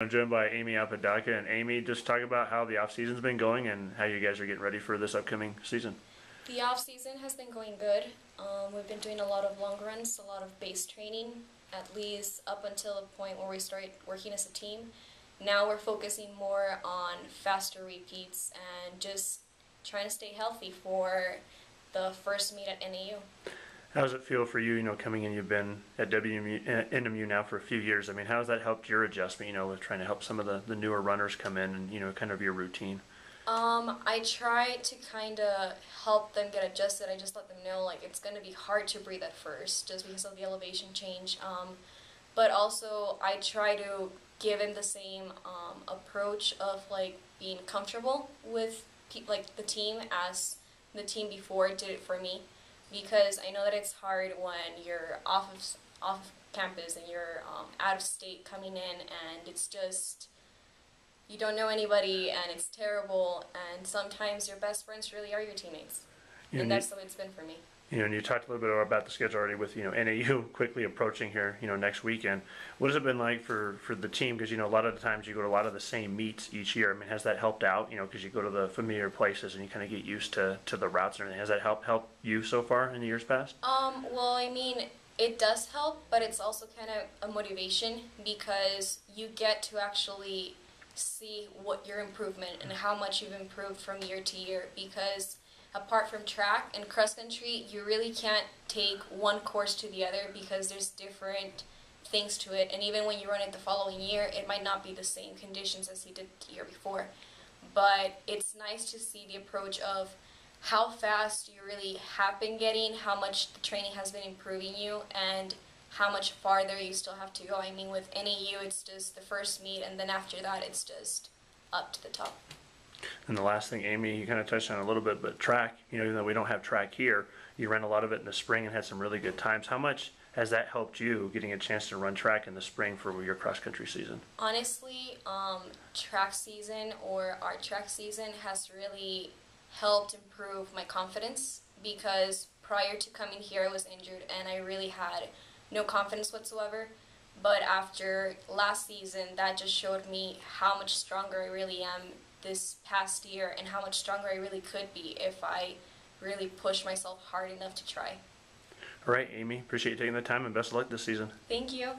I'm joined by Amy Apodaca. And Amy, just talk about how the off season's been going and how you guys are getting ready for this upcoming season. The off season has been going good. We've been doing a lot of long runs, a lot of base training, at least up until the point where we started working as a team. Now we're focusing more on faster repeats and just trying to stay healthy for the first meet at NAU. How does it feel for you, coming in? You've been at NMU now for a few years. I mean, how has that helped your adjustment, with trying to help some of the newer runners come in and, kind of your routine? I try to kind of help them get adjusted. I just let them know like it's going to be hard to breathe at first just because of the elevation change. But also I try to give them the same approach of like being comfortable with like the team as the team before did it for me, because I know that it's hard when you're off campus and you're out of state coming in, and it's just you don't know anybody and it's terrible, and sometimes your best friends really are your teammates. And that's the way it's been for me. And you talked a little bit about the schedule already with, NAU quickly approaching here, next weekend. What has it been like for the team? Because, a lot of the times you go to a lot of the same meets each year. I mean, has that helped out, because you go to the familiar places and you kind of get used to the routes and everything. Has that helped you so far in the years past? Well, I mean, it does help, but it's also kind of a motivation because you get to actually see what your improvement and how much you've improved from year to year, because apart from track and cross country, you really can't take one course to the other because there's different things to it, and even when you run it the following year, it might not be the same conditions as you did the year before. But it's nice to see the approach of how fast you really have been getting, how much the training has been improving you, and how much farther you still have to go. I mean, with NAU, it's just the first meet, and then after that, it's just up to the top. And the last thing, Amy, you kind of touched on a little bit, but track, even though we don't have track here, you ran a lot of it in the spring and had some really good times. How much has that helped you getting a chance to run track in the spring for your cross-country season? Honestly, track season or our track season has really helped improve my confidence, because prior to coming here, I was injured and I really had no confidence whatsoever. But after last season, that just showed me how much stronger I really am this past year and how much stronger I really could be if I really push myself hard enough to try. All right, Amy, appreciate you taking the time and best of luck this season. Thank you.